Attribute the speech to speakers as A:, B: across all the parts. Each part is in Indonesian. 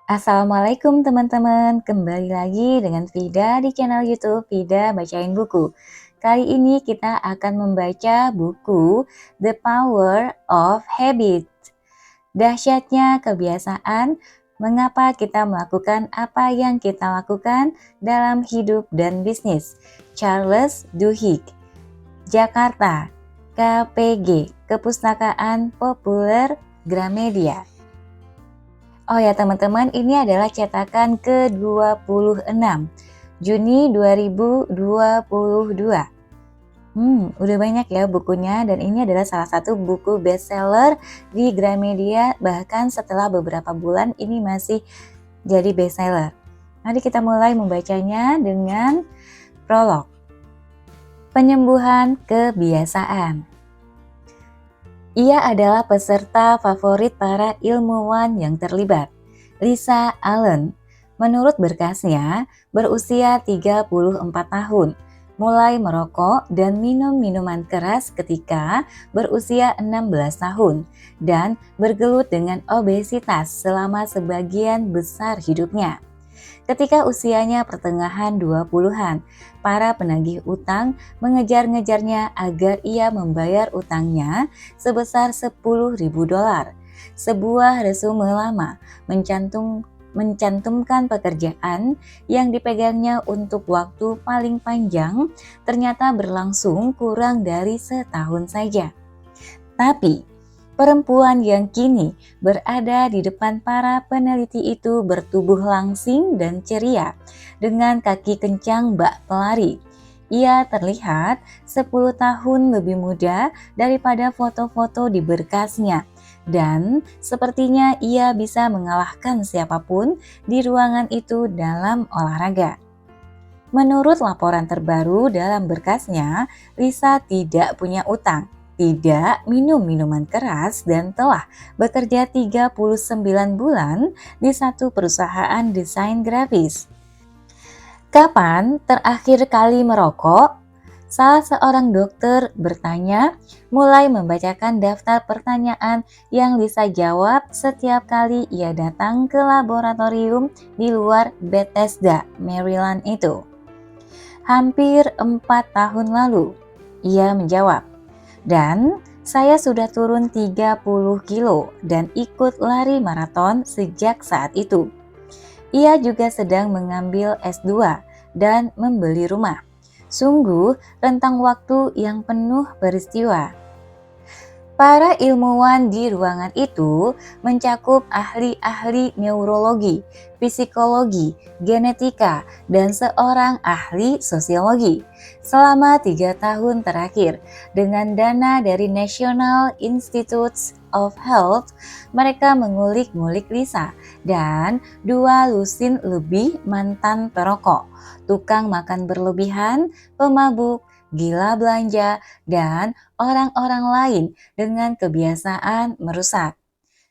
A: Assalamualaikum teman-teman, kembali lagi dengan Vida di channel YouTube Vida Bacain Buku. Kali ini kita akan membaca buku The Power of Habit. Dahsyatnya kebiasaan, mengapa kita melakukan apa yang kita lakukan dalam hidup dan bisnis. Charles Duhigg, Jakarta, KPG, Kepustakaan Populer Gramedia. Oh ya teman-teman, ini adalah cetakan ke-26 Juni 2022. Udah banyak ya bukunya, dan ini adalah salah satu buku bestseller di Gramedia, bahkan setelah beberapa bulan ini masih jadi bestseller. Mari kita mulai membacanya dengan prolog. Penyembuhan kebiasaan. Ia adalah peserta favorit para ilmuwan yang terlibat. Lisa Allen, menurut berkasnya, berusia 34 tahun, mulai merokok dan minum minuman keras ketika berusia 16 tahun, dan bergelut dengan obesitas selama sebagian besar hidupnya. Ketika usianya pertengahan 20-an, para penagih utang mengejar-ngejarnya agar ia membayar utangnya sebesar $10.000. Sebuah resume lama mencantumkan pekerjaan yang dipegangnya untuk waktu paling panjang ternyata berlangsung kurang dari setahun saja. Tapi perempuan yang kini berada di depan para peneliti itu bertubuh langsing dan ceria dengan kaki kencang bak pelari. Ia terlihat 10 tahun lebih muda daripada foto-foto di berkasnya, dan sepertinya ia bisa mengalahkan siapapun di ruangan itu dalam olahraga. Menurut laporan terbaru dalam berkasnya, Lisa tidak punya utang, tidak minum minuman keras, dan telah bekerja 39 bulan di satu perusahaan desain grafis. Kapan terakhir kali merokok? Salah seorang dokter bertanya, mulai membacakan daftar pertanyaan yang Lisa jawab setiap kali ia datang ke laboratorium di luar Bethesda, Maryland itu. Hampir 4 tahun lalu, ia menjawab. Dan saya sudah turun 30 kilo dan ikut lari maraton sejak saat itu. Ia juga sedang mengambil S2 dan membeli rumah. Sungguh rentang waktu yang penuh peristiwa. Para ilmuwan di ruangan itu mencakup ahli-ahli neurologi, psikologi, genetika, dan seorang ahli sosiologi. Selama 3 tahun terakhir, dengan dana dari National Institutes of Health, mereka mengulik-ngulik Lisa dan 2 lusin lebih mantan perokok, tukang makan berlebihan, pemabuk, gila belanja, dan orang-orang lain dengan kebiasaan merusak.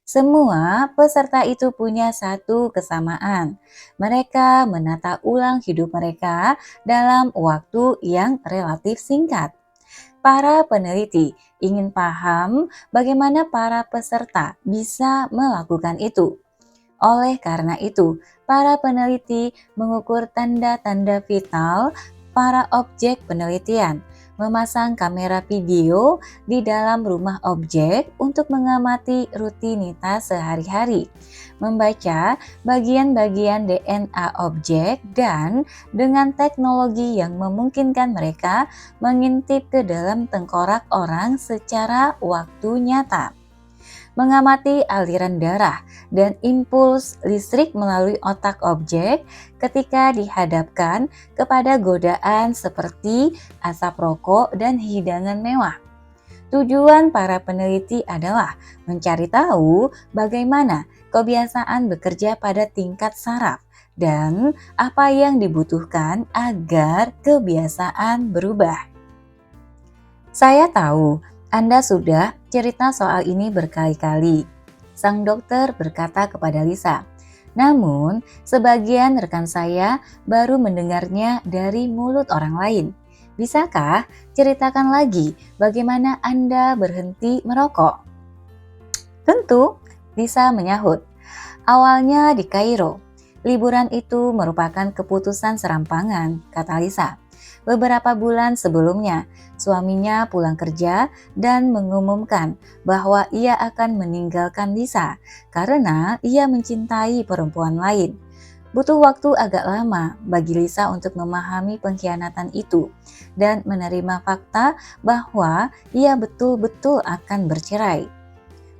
A: Semua peserta itu punya satu kesamaan. Mereka menata ulang hidup mereka dalam waktu yang relatif singkat. Para peneliti ingin paham bagaimana para peserta bisa melakukan itu. Oleh karena itu, para peneliti mengukur tanda-tanda vital para objek penelitian, memasang kamera video di dalam rumah objek untuk mengamati rutinitas sehari-hari, membaca bagian-bagian DNA objek, dan dengan teknologi yang memungkinkan mereka mengintip ke dalam tengkorak orang secara waktu nyata. Mengamati aliran darah dan impuls listrik melalui otak objek ketika dihadapkan kepada godaan seperti asap rokok dan hidangan mewah. Tujuan para peneliti adalah mencari tahu bagaimana kebiasaan bekerja pada tingkat saraf dan apa yang dibutuhkan agar kebiasaan berubah. Saya tahu Anda sudah cerita soal ini berkali-kali, sang dokter berkata kepada Lisa. Namun, sebagian rekan saya baru mendengarnya dari mulut orang lain. Bisakah ceritakan lagi bagaimana Anda berhenti merokok? Tentu, Lisa menyahut. Awalnya di Kairo, liburan itu merupakan keputusan serampangan, kata Lisa. Beberapa bulan sebelumnya, suaminya pulang kerja dan mengumumkan bahwa ia akan meninggalkan Lisa karena ia mencintai perempuan lain. Butuh waktu agak lama bagi Lisa untuk memahami pengkhianatan itu dan menerima fakta bahwa ia betul-betul akan bercerai.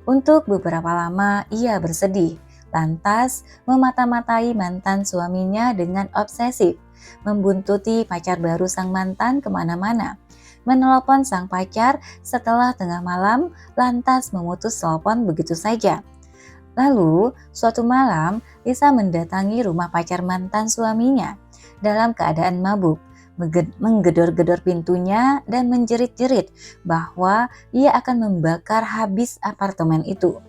A: Untuk beberapa lama ia bersedih, lantas memata-matai mantan suaminya dengan obsesif, membuntuti pacar baru sang mantan kemana-mana, menelepon sang pacar setelah tengah malam, lantas memutus telepon begitu saja. Lalu, suatu malam, Lisa mendatangi rumah pacar mantan suaminya dalam keadaan mabuk, menggedor-gedor pintunya dan menjerit-jerit bahwa ia akan membakar habis apartemen itu.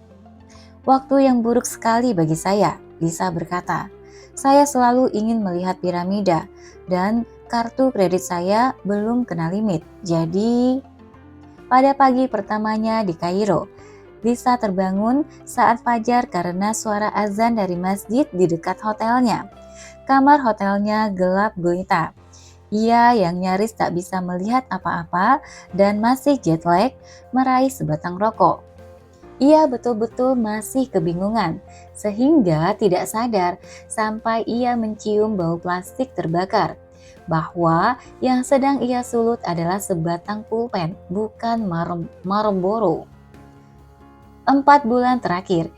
A: Waktu yang buruk sekali bagi saya, Lisa berkata. Saya selalu ingin melihat piramida dan kartu kredit saya belum kena limit. Jadi, pada pagi pertamanya di Kairo, Lisa terbangun saat fajar karena suara azan dari masjid di dekat hotelnya. Kamar hotelnya gelap gulita. Ia yang nyaris tak bisa melihat apa-apa dan masih jet lag meraih sebatang rokok. Ia betul-betul masih kebingungan sehingga tidak sadar sampai ia mencium bau plastik terbakar. Bahwa yang sedang ia sulut adalah sebatang pulpen, bukan Marlboro. 4 bulan terakhir,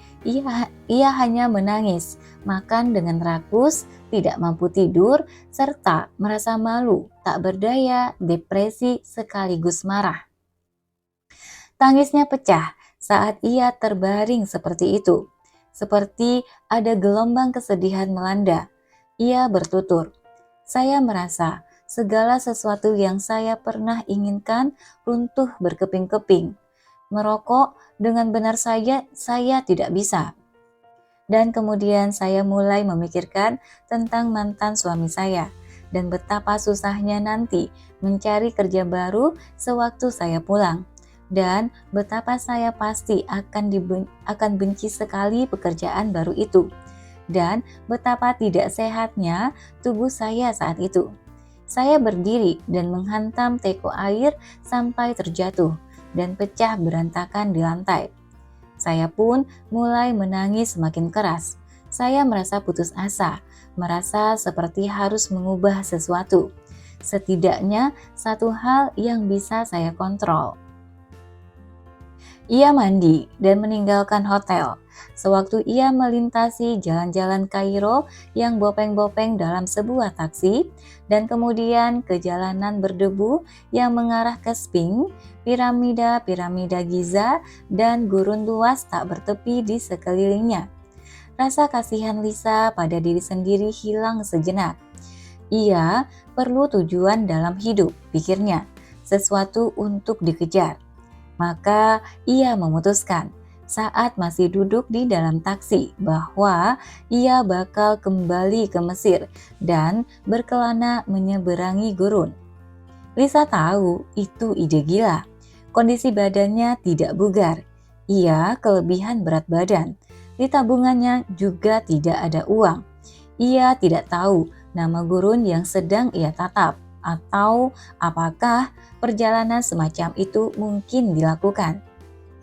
A: ia hanya menangis, makan dengan rakus, tidak mampu tidur, serta merasa malu, tak berdaya, depresi, sekaligus marah. Tangisnya pecah saat ia terbaring seperti itu. Seperti ada gelombang kesedihan melanda. Ia bertutur, "Saya merasa segala sesuatu yang saya pernah inginkan runtuh berkeping-keping. Merokok dengan benar saja saya tidak bisa." Dan kemudian saya mulai memikirkan tentang mantan suami saya dan betapa susahnya nanti mencari kerja baru sewaktu saya pulang. Dan betapa saya pasti akan benci sekali pekerjaan baru itu. Dan betapa tidak sehatnya tubuh saya saat itu. Saya berdiri dan menghantam teko air sampai terjatuh dan pecah berantakan di lantai. Saya pun mulai menangis semakin keras. Saya merasa putus asa, merasa seperti harus mengubah sesuatu. Setidaknya satu hal yang bisa saya kontrol. Ia mandi dan meninggalkan hotel. Sewaktu ia melintasi jalan-jalan Kairo yang bopeng-bopeng dalam sebuah taksi, dan kemudian ke jalanan berdebu yang mengarah ke Sphinx, piramida-piramida Giza, dan gurun luas tak bertepi di sekelilingnya. Rasa kasihan Lisa pada diri sendiri hilang sejenak. Ia perlu tujuan dalam hidup, pikirnya, sesuatu untuk dikejar. Maka ia memutuskan saat masih duduk di dalam taksi bahwa ia bakal kembali ke Mesir dan berkelana menyeberangi gurun. Lisa tahu itu ide gila. Kondisi badannya tidak bugar. Ia kelebihan berat badan. Di tabungannya juga tidak ada uang. Ia tidak tahu nama gurun yang sedang ia tatap atau apakah perjalanan semacam itu mungkin dilakukan.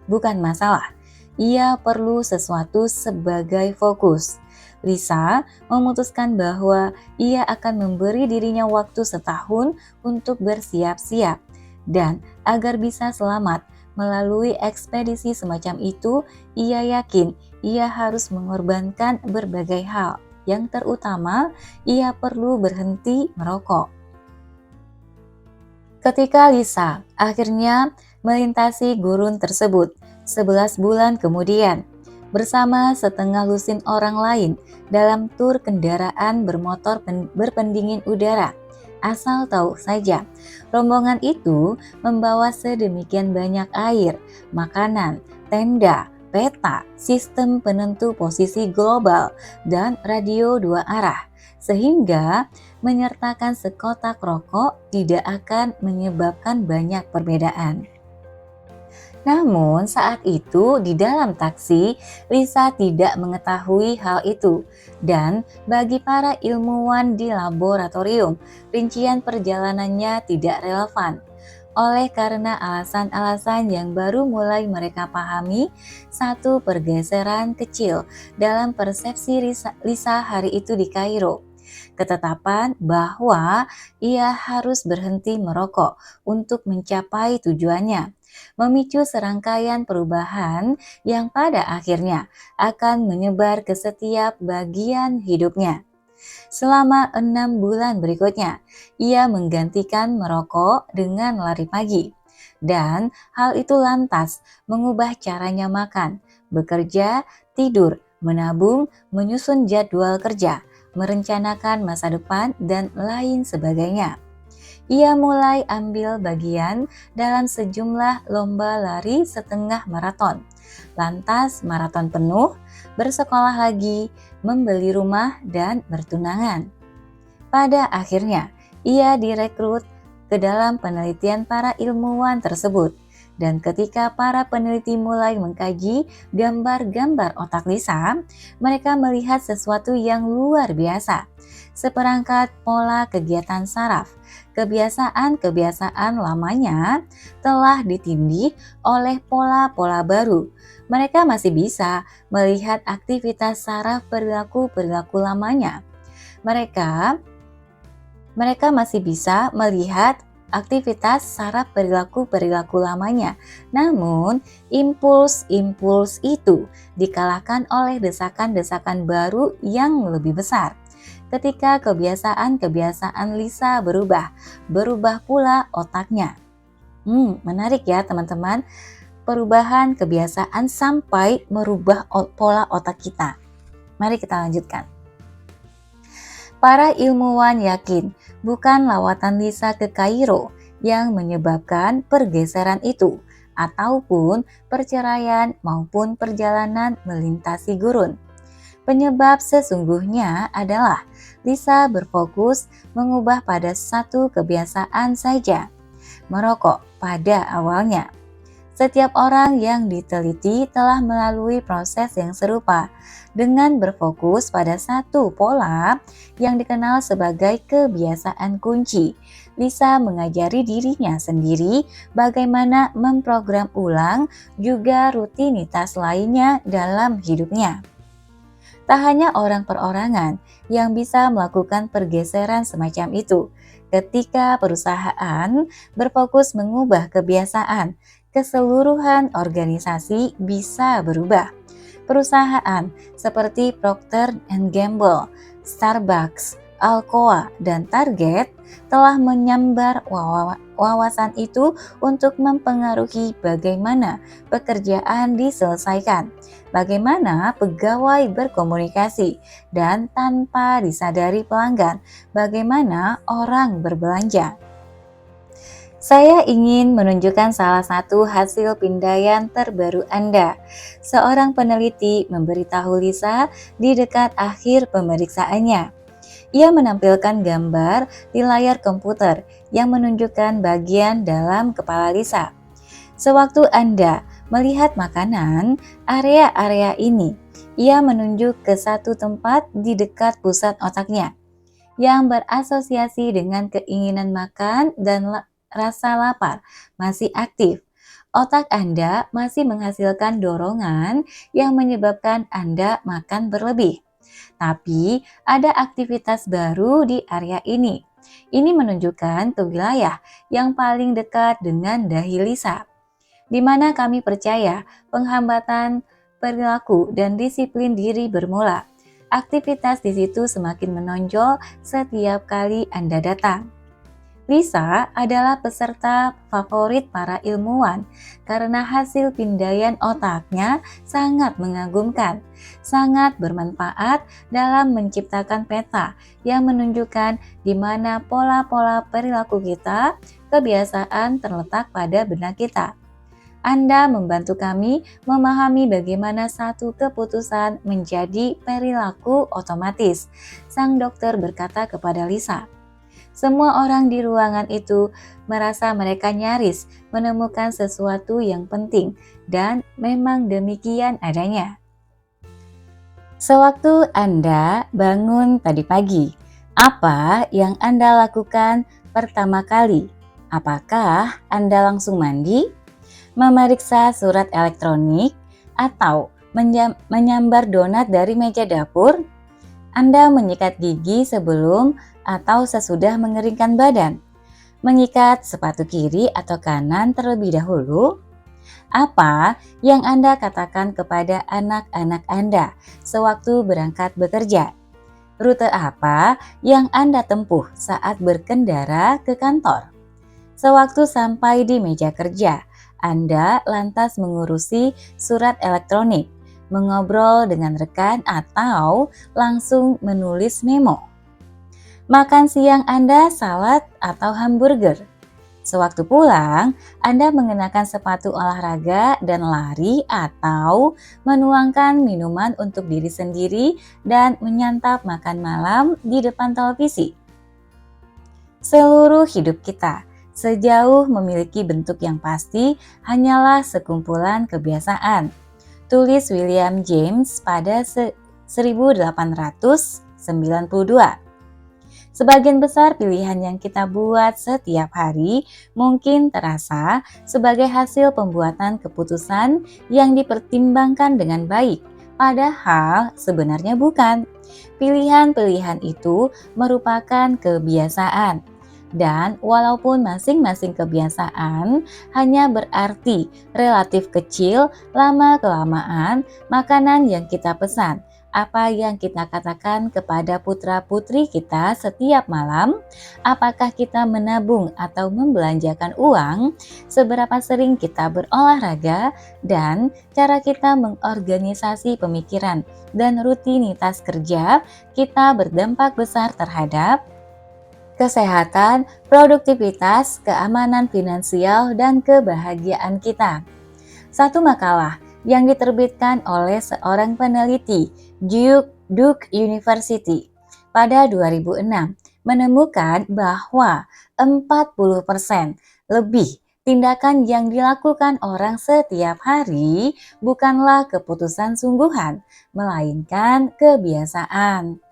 A: Bukan masalah, ia perlu sesuatu sebagai fokus. Lisa memutuskan bahwa ia akan memberi dirinya waktu setahun untuk bersiap-siap. Dan agar bisa selamat melalui ekspedisi semacam itu, ia yakin ia harus mengorbankan berbagai hal. Yang terutama, ia perlu berhenti merokok. Ketika Lisa akhirnya melintasi gurun tersebut 11 bulan kemudian, bersama setengah lusin orang lain dalam tur kendaraan bermotor berpendingin udara. Asal tahu saja, rombongan itu membawa sedemikian banyak air, makanan, tenda, peta, sistem penentu posisi global, dan radio 2 arah. Sehingga menyertakan sekotak rokok tidak akan menyebabkan banyak perbedaan. Namun saat itu di dalam taksi, Lisa tidak mengetahui hal itu. Dan bagi para ilmuwan di laboratorium, rincian perjalanannya tidak relevan. Oleh karena alasan-alasan yang baru mulai mereka pahami, satu pergeseran kecil dalam persepsi Lisa hari itu di Kairo. Ketetapan bahwa ia harus berhenti merokok untuk mencapai tujuannya, memicu serangkaian perubahan yang pada akhirnya akan menyebar ke setiap bagian hidupnya. Selama 6 bulan berikutnya, ia menggantikan merokok dengan lari pagi. Dan hal itu lantas mengubah caranya makan, bekerja, tidur, menabung, menyusun jadwal kerja, merencanakan masa depan, dan lain sebagainya. Ia mulai ambil bagian dalam sejumlah lomba lari setengah maraton, lantas maraton penuh, bersekolah lagi, membeli rumah, dan bertunangan. Pada akhirnya, ia direkrut ke dalam penelitian para ilmuwan tersebut. Dan ketika para peneliti mulai mengkaji gambar-gambar otak Lisa, mereka melihat sesuatu yang luar biasa. Seperangkat pola kegiatan saraf, kebiasaan-kebiasaan lamanya telah ditindih oleh pola-pola baru. Mereka masih bisa melihat aktivitas saraf perilaku-perilaku lamanya. Mereka masih bisa melihat aktivitas saraf perilaku-perilaku lamanya. Namun, impuls-impuls itu dikalahkan oleh desakan-desakan baru yang lebih besar. Ketika kebiasaan-kebiasaan Lisa berubah pula otaknya. Menarik ya teman-teman, perubahan kebiasaan sampai merubah pola otak kita. Mari kita lanjutkan. Para ilmuwan yakin bukan lawatan Lisa ke Kairo yang menyebabkan pergeseran itu, ataupun perceraian maupun perjalanan melintasi gurun. Penyebab sesungguhnya adalah Lisa berfokus mengubah pada satu kebiasaan saja, merokok pada awalnya. Setiap orang yang diteliti telah melalui proses yang serupa dengan berfokus pada satu pola yang dikenal sebagai kebiasaan kunci. Lisa mengajari dirinya sendiri bagaimana memprogram ulang juga rutinitas lainnya dalam hidupnya. Tak hanya orang perorangan yang bisa melakukan pergeseran semacam itu. Ketika perusahaan berfokus mengubah kebiasaan, keseluruhan organisasi bisa berubah. Perusahaan seperti Procter & Gamble, Starbucks, Alcoa, dan Target telah menyambar wawasan itu untuk mempengaruhi bagaimana pekerjaan diselesaikan, bagaimana pegawai berkomunikasi, dan tanpa disadari pelanggan, bagaimana orang berbelanja. Saya ingin menunjukkan salah satu hasil pindaian terbaru Anda. Seorang peneliti memberitahu Lisa di dekat akhir pemeriksaannya. Ia menampilkan gambar di layar komputer yang menunjukkan bagian dalam kepala Lisa. Sewaktu Anda melihat makanan, area-area ini, ia menunjuk ke satu tempat di dekat pusat otaknya yang berasosiasi dengan keinginan makan dan rasa lapar masih aktif. Otak Anda masih menghasilkan dorongan yang menyebabkan Anda makan berlebih. Tapi ada aktivitas baru di area ini. Ini menunjukkan ke wilayah yang paling dekat dengan dahi Lisa, di mana kami percaya penghambatan perilaku dan disiplin diri bermula. Aktivitas di situ semakin menonjol setiap kali Anda datang. Lisa adalah peserta favorit para ilmuwan karena hasil pindaian otaknya sangat mengagumkan, sangat bermanfaat dalam menciptakan peta yang menunjukkan di mana pola-pola perilaku kita, kebiasaan terletak pada benak kita. Anda membantu kami memahami bagaimana satu keputusan menjadi perilaku otomatis, sang dokter berkata kepada Lisa. Semua orang di ruangan itu merasa mereka nyaris menemukan sesuatu yang penting, dan memang demikian adanya. Sewaktu Anda bangun tadi pagi, apa yang Anda lakukan pertama kali? Apakah Anda langsung mandi, memeriksa surat elektronik, atau menyambar donat dari meja dapur? Anda menyikat gigi sebelum atau sesudah mengeringkan badan, mengikat sepatu kiri atau kanan terlebih dahulu. Apa yang Anda katakan kepada anak-anak Anda sewaktu berangkat bekerja? Rute apa yang Anda tempuh saat berkendara ke kantor? Sewaktu sampai di meja kerja, Anda lantas mengurusi surat elektronik, mengobrol dengan rekan, atau langsung menulis memo. Makan siang Anda salad atau hamburger. Sewaktu pulang, Anda mengenakan sepatu olahraga dan lari, atau menuangkan minuman untuk diri sendiri dan menyantap makan malam di depan televisi. Seluruh hidup kita, sejauh memiliki bentuk yang pasti, hanyalah sekumpulan kebiasaan. Tulis William James pada 1892. Sebagian besar pilihan yang kita buat setiap hari mungkin terasa sebagai hasil pembuatan keputusan yang dipertimbangkan dengan baik, padahal sebenarnya bukan. Pilihan-pilihan itu merupakan kebiasaan. Dan walaupun masing-masing kebiasaan hanya berarti relatif kecil, lama-kelamaan makanan yang kita pesan, apa yang kita katakan kepada putra-putri kita setiap malam, apakah kita menabung atau membelanjakan uang, seberapa sering kita berolahraga, dan cara kita mengorganisasi pemikiran dan rutinitas kerja kita berdampak besar terhadap kesehatan, produktivitas, keamanan finansial, dan kebahagiaan kita. Satu makalah yang diterbitkan oleh seorang peneliti Duke University pada 2006 menemukan bahwa 40% lebih tindakan yang dilakukan orang setiap hari bukanlah keputusan sungguhan, melainkan kebiasaan.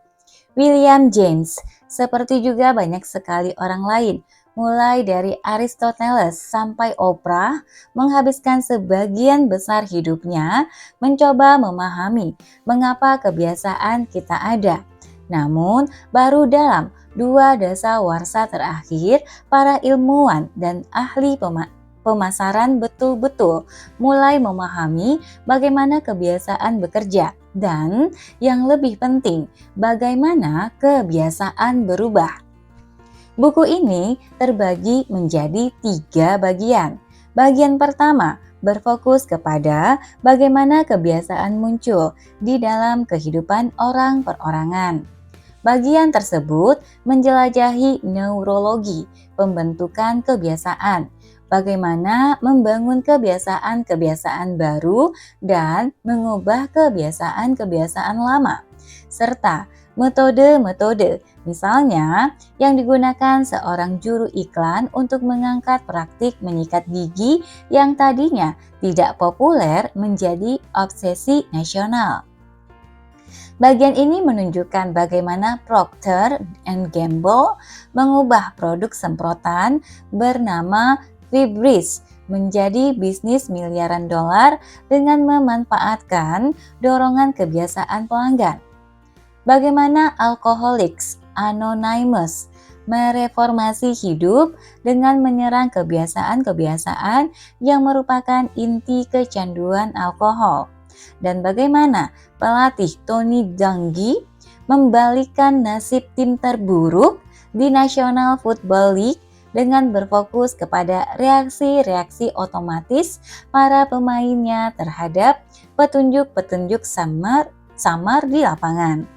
A: William James, seperti juga banyak sekali orang lain, mulai dari Aristoteles sampai Oprah, menghabiskan sebagian besar hidupnya mencoba memahami mengapa kebiasaan kita ada. Namun, baru dalam 2 dasawarsa terakhir, para ilmuwan dan ahli pemasaran betul-betul mulai memahami bagaimana kebiasaan bekerja, dan yang lebih penting, bagaimana kebiasaan berubah. Buku ini terbagi menjadi 3 bagian. Bagian pertama berfokus kepada bagaimana kebiasaan muncul di dalam kehidupan orang perorangan. Bagian tersebut menjelajahi neurologi, pembentukan kebiasaan, bagaimana membangun kebiasaan-kebiasaan baru dan mengubah kebiasaan-kebiasaan lama, serta metode-metode, misalnya yang digunakan seorang juru iklan untuk mengangkat praktik menyikat gigi yang tadinya tidak populer menjadi obsesi nasional. Bagian ini menunjukkan bagaimana Procter & Gamble mengubah produk semprotan bernama Febreze menjadi bisnis miliaran dolar dengan memanfaatkan dorongan kebiasaan pelanggan. Bagaimana Alcoholics Anonymous mereformasi hidup dengan menyerang kebiasaan-kebiasaan yang merupakan inti kecanduan alkohol. Dan bagaimana pelatih Tony Dungy membalikkan nasib tim terburuk di National Football League dengan berfokus kepada reaksi-reaksi otomatis para pemainnya terhadap petunjuk-petunjuk samar di lapangan.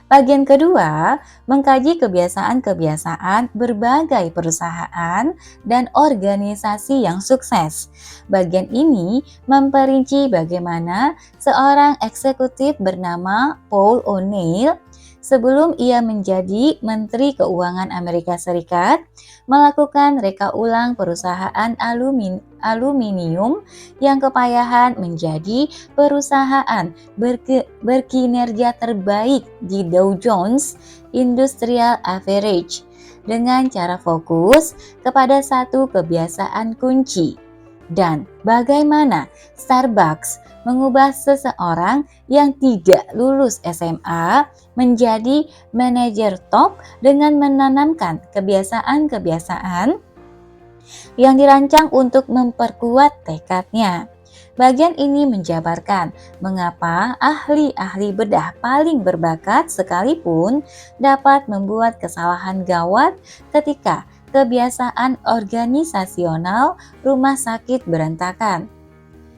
A: Bagian kedua, mengkaji kebiasaan-kebiasaan berbagai perusahaan dan organisasi yang sukses. Bagian ini memperinci bagaimana seorang eksekutif bernama Paul O'Neill sebelum ia menjadi Menteri Keuangan Amerika Serikat, melakukan reka ulang perusahaan aluminium yang kepayahan menjadi perusahaan berkinerja terbaik di Dow Jones Industrial Average dengan cara fokus kepada satu kebiasaan kunci. Dan bagaimana Starbucks mengubah seseorang yang tidak lulus SMA menjadi manajer top dengan menanamkan kebiasaan-kebiasaan yang dirancang untuk memperkuat tekadnya. Bagian ini menjabarkan mengapa ahli-ahli bedah paling berbakat sekalipun dapat membuat kesalahan gawat ketika kebiasaan organisasional rumah sakit berantakan.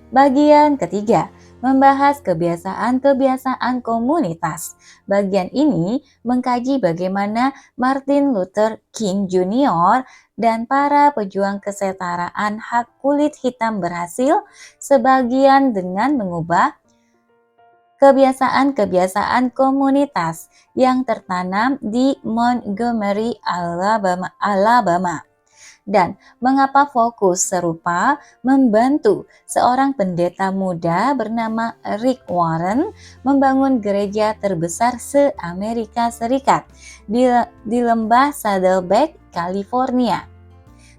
A: Bagian ketiga, membahas kebiasaan-kebiasaan komunitas. Bagian ini mengkaji bagaimana Martin Luther King Jr. dan para pejuang kesetaraan hak kulit hitam berhasil sebagian dengan mengubah kebiasaan-kebiasaan komunitas yang tertanam di Montgomery, Alabama. Dan mengapa fokus serupa membantu seorang pendeta muda bernama Rick Warren membangun gereja terbesar se-Amerika Serikat di lembah Saddleback, California.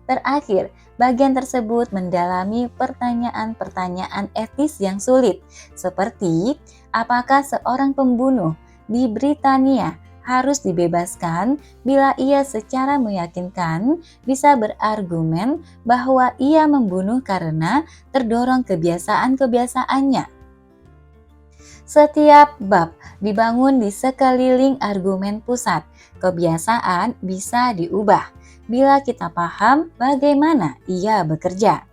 A: Terakhir, bagian tersebut mendalami pertanyaan-pertanyaan etis yang sulit, seperti apakah seorang pembunuh di Britania harus dibebaskan bila ia secara meyakinkan bisa berargumen bahwa ia membunuh karena terdorong kebiasaan-kebiasaannya. Setiap bab dibangun di sekeliling argumen pusat. Kebiasaan bisa diubah bila kita paham bagaimana ia bekerja.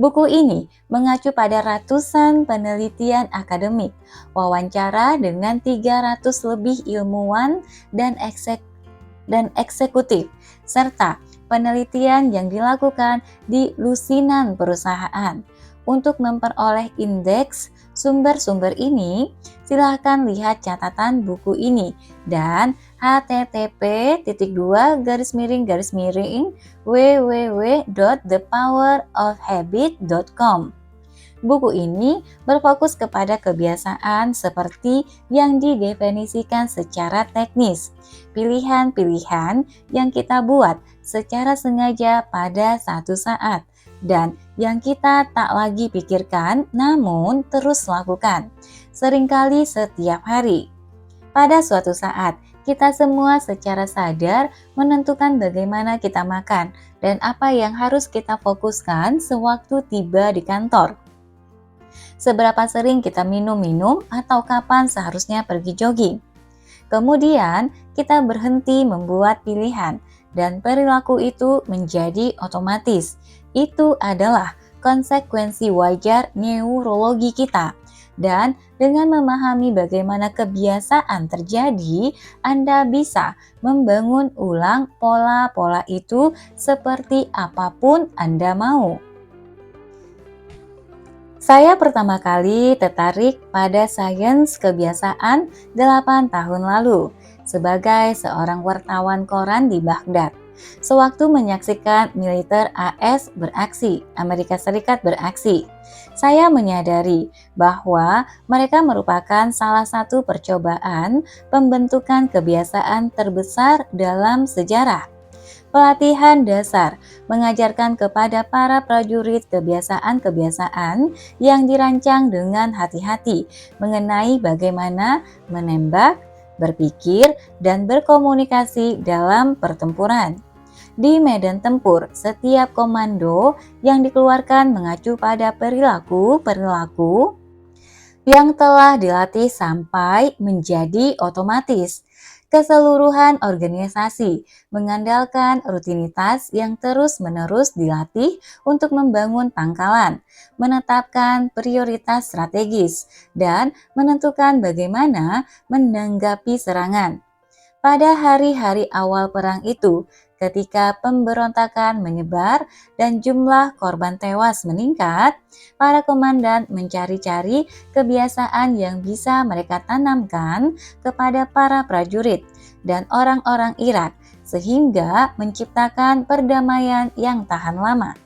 A: Buku ini mengacu pada ratusan penelitian akademik, wawancara dengan 300 lebih ilmuwan dan eksekutif, serta penelitian yang dilakukan di lusinan perusahaan. Untuk memperoleh indeks sumber-sumber ini, silakan lihat catatan buku ini dan http://www.thepowerofhabit.com. Buku ini berfokus kepada kebiasaan seperti yang didefinisikan secara teknis, pilihan-pilihan yang kita buat secara sengaja pada satu saat, dan yang kita tak lagi pikirkan namun terus lakukan, seringkali setiap hari. Pada suatu saat, kita semua secara sadar menentukan bagaimana kita makan dan apa yang harus kita fokuskan sewaktu tiba di kantor. Seberapa sering kita minum atau kapan seharusnya pergi jogging. Kemudian, kita berhenti membuat pilihan dan perilaku itu menjadi otomatis. Itu adalah konsekuensi wajar neurologi kita. Dan dengan memahami bagaimana kebiasaan terjadi, Anda bisa membangun ulang pola-pola itu seperti apapun Anda mau. Saya pertama kali tertarik pada sains kebiasaan 8 tahun lalu sebagai seorang wartawan koran di Baghdad. Sewaktu menyaksikan militer Amerika Serikat beraksi, saya menyadari bahwa mereka merupakan salah satu percobaan pembentukan kebiasaan terbesar dalam sejarah. Pelatihan dasar mengajarkan kepada para prajurit kebiasaan-kebiasaan yang dirancang dengan hati-hati mengenai bagaimana menembak, berpikir, dan berkomunikasi dalam pertempuran. Di medan tempur, setiap komando yang dikeluarkan mengacu pada perilaku yang telah dilatih sampai menjadi otomatis. Keseluruhan organisasi mengandalkan rutinitas yang terus-menerus dilatih untuk membangun pangkalan, menetapkan prioritas strategis, dan menentukan bagaimana menanggapi serangan. Pada hari-hari awal perang itu, ketika pemberontakan menyebar dan jumlah korban tewas meningkat, para komandan mencari-cari kebiasaan yang bisa mereka tanamkan kepada para prajurit dan orang-orang Irak sehingga menciptakan perdamaian yang tahan lama.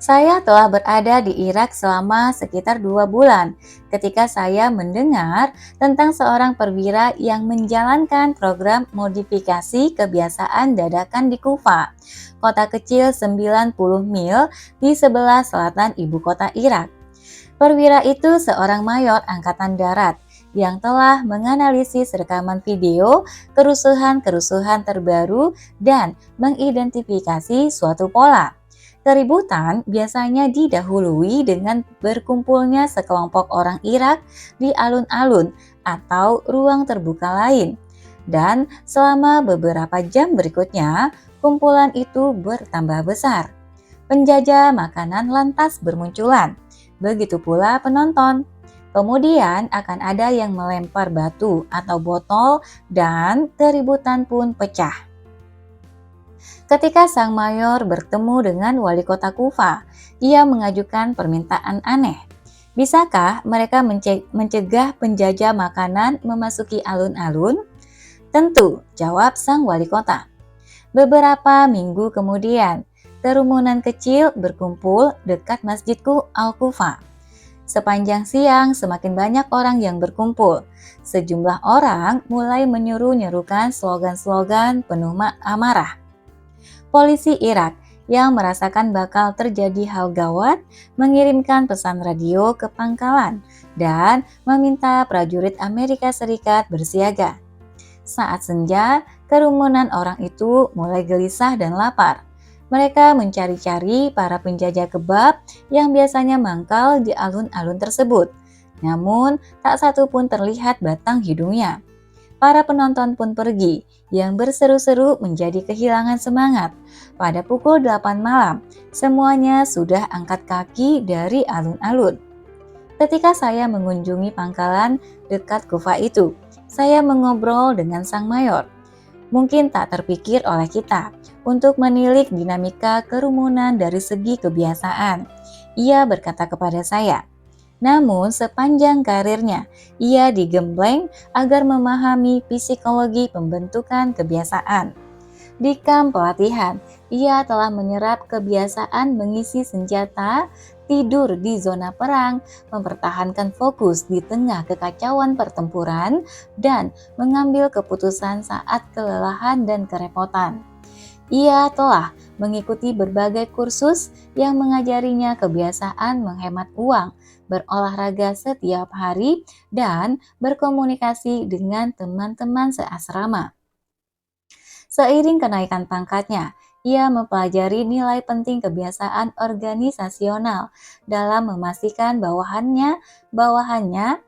A: Saya telah berada di Irak selama sekitar 2 bulan ketika saya mendengar tentang seorang perwira yang menjalankan program modifikasi kebiasaan dadakan di Kufa, kota kecil 90 mil di sebelah selatan ibu kota Irak. Perwira itu seorang mayor angkatan darat yang telah menganalisis rekaman video kerusuhan-kerusuhan terbaru dan mengidentifikasi suatu pola. Keributan biasanya didahului dengan berkumpulnya sekelompok orang Irak di alun-alun atau ruang terbuka lain. Dan selama beberapa jam berikutnya, kumpulan itu bertambah besar. Penjajah makanan lantas bermunculan. Begitu pula penonton. Kemudian akan ada yang melempar batu atau botol dan keributan pun pecah. Ketika sang mayor bertemu dengan wali kota Kufa, ia mengajukan permintaan aneh. Bisakah mereka mencegah penjajah makanan memasuki alun-alun? Tentu, jawab sang wali kota. Beberapa minggu kemudian, kerumunan kecil berkumpul dekat Masjidku Al-Kufa. Sepanjang siang semakin banyak orang yang berkumpul. Sejumlah orang mulai menyeru-nyerukan slogan-slogan penuh amarah. Polisi Irak yang merasakan bakal terjadi hal gawat mengirimkan pesan radio ke pangkalan dan meminta prajurit Amerika Serikat bersiaga. Saat senja, kerumunan orang itu mulai gelisah dan lapar. Mereka mencari-cari para penjajah kebab yang biasanya mangkal di alun-alun tersebut. Namun, tak satu pun terlihat batang hidungnya. Para penonton pun pergi, yang berseru-seru menjadi kehilangan semangat. Pada pukul 8 malam, semuanya sudah angkat kaki dari alun-alun. Ketika saya mengunjungi pangkalan dekat Kufa itu, saya mengobrol dengan sang mayor. Mungkin tak terpikir oleh kita untuk menilik dinamika kerumunan dari segi kebiasaan. Ia berkata kepada saya. Namun sepanjang karirnya, ia digembleng agar memahami psikologi pembentukan kebiasaan. Di kamp pelatihan, ia telah menyerap kebiasaan mengisi senjata, tidur di zona perang, mempertahankan fokus di tengah kekacauan pertempuran, dan mengambil keputusan saat kelelahan dan kerepotan. Ia telah mengikuti berbagai kursus yang mengajarinya kebiasaan menghemat uang, berolahraga setiap hari, dan berkomunikasi dengan teman-teman seasrama. Seiring kenaikan pangkatnya, ia mempelajari nilai penting kebiasaan organisasional dalam memastikan bawahannya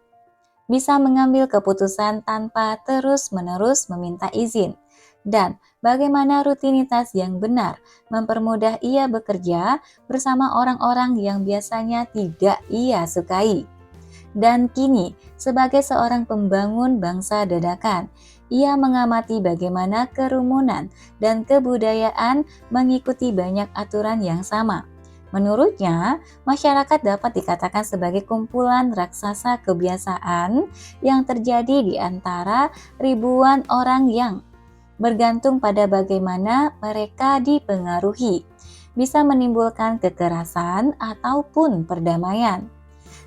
A: bisa mengambil keputusan tanpa terus-menerus meminta izin, dan bagaimana rutinitas yang benar mempermudah ia bekerja bersama orang-orang yang biasanya tidak ia sukai. Dan kini, sebagai seorang pembangun bangsa dadakan, ia mengamati bagaimana kerumunan dan kebudayaan mengikuti banyak aturan yang sama. Menurutnya, masyarakat dapat dikatakan sebagai kumpulan raksasa kebiasaan yang terjadi di antara ribuan orang yang bergantung pada bagaimana mereka dipengaruhi, bisa menimbulkan kekerasan ataupun perdamaian.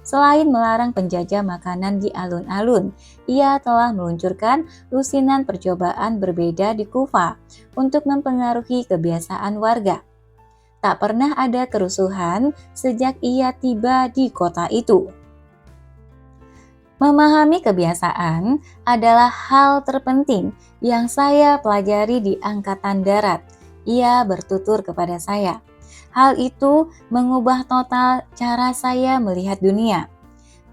A: Selain melarang penjajah makanan di alun-alun, ia telah meluncurkan lusinan percobaan berbeda di Kufa untuk mempengaruhi kebiasaan warga. Tak pernah ada kerusuhan sejak ia tiba di kota itu. Memahami kebiasaan adalah hal terpenting yang saya pelajari di Angkatan Darat. Ia bertutur kepada saya. Hal itu mengubah total cara saya melihat dunia.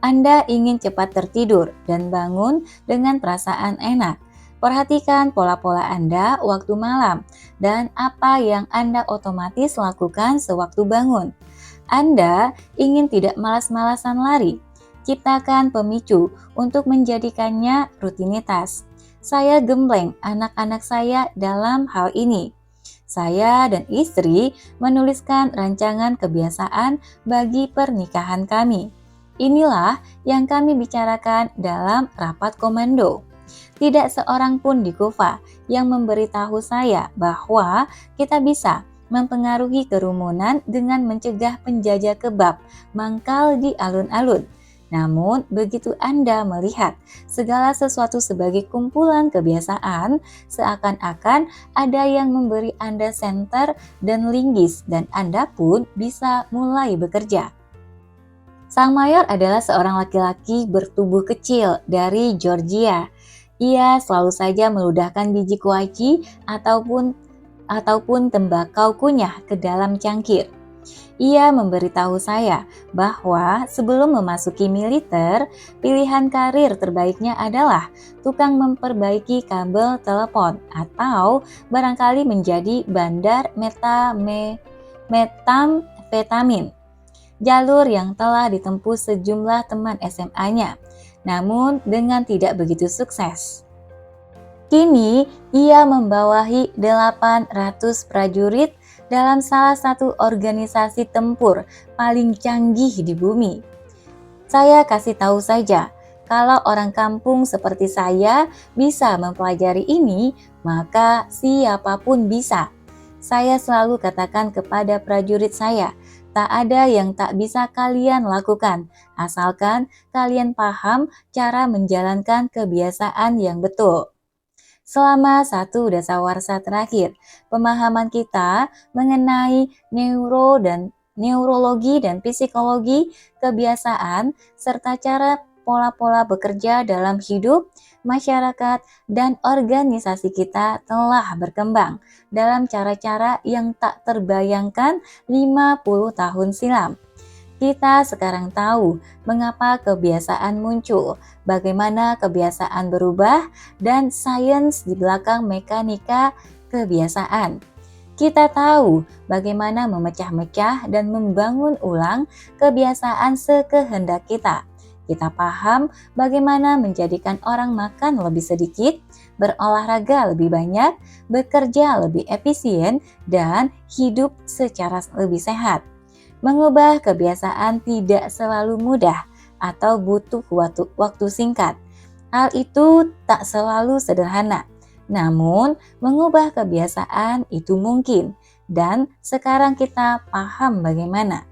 A: Anda ingin cepat tertidur dan bangun dengan perasaan enak. Perhatikan pola-pola Anda waktu malam dan apa yang Anda otomatis lakukan sewaktu bangun. Anda ingin tidak malas-malasan lari. Ciptakan pemicu untuk menjadikannya rutinitas. Saya gembleng anak-anak saya dalam hal ini. Saya dan istri menuliskan rancangan kebiasaan bagi pernikahan kami. Inilah yang kami bicarakan dalam rapat komando. Tidak seorang pun di Kufa yang memberitahu saya bahwa kita bisa mempengaruhi kerumunan dengan mencegah penjajah kebab mangkal di alun-alun. Namun, begitu Anda melihat segala sesuatu sebagai kumpulan kebiasaan, seakan-akan ada yang memberi Anda senter dan linggis dan Anda pun bisa mulai bekerja. Sang mayor adalah seorang laki-laki bertubuh kecil dari Georgia. Ia selalu saja meludahkan biji kuaci ataupun tembakau kunyah ke dalam cangkir. Ia memberitahu saya bahwa sebelum memasuki militer, pilihan karir terbaiknya adalah tukang memperbaiki kabel telepon atau barangkali menjadi bandar metamfetamin, jalur yang telah ditempuh sejumlah teman SMA-nya, namun dengan tidak begitu sukses. Kini ia membawahi 800 prajurit dalam salah satu organisasi tempur paling canggih di bumi. Saya kasih tahu saja, kalau orang kampung seperti saya bisa mempelajari ini, maka siapapun bisa. Saya selalu katakan kepada prajurit saya, tak ada yang tak bisa kalian lakukan, asalkan kalian paham cara menjalankan kebiasaan yang betul. Selama satu dasawarsa terakhir, pemahaman kita mengenai neurologi dan psikologi kebiasaan serta cara pola-pola bekerja dalam hidup, masyarakat, dan organisasi kita telah berkembang dalam cara-cara yang tak terbayangkan 50 tahun silam. Kita sekarang tahu mengapa kebiasaan muncul, bagaimana kebiasaan berubah, dan sains di belakang mekanika kebiasaan. Kita tahu bagaimana memecah-mecah dan membangun ulang kebiasaan sekehendak kita. Kita paham bagaimana menjadikan orang makan lebih sedikit, berolahraga lebih banyak, bekerja lebih efisien, dan hidup secara lebih sehat. Mengubah kebiasaan tidak selalu mudah atau butuh waktu singkat. Hal itu tak selalu sederhana. Namun, mengubah kebiasaan itu mungkin. Dan sekarang kita paham bagaimana.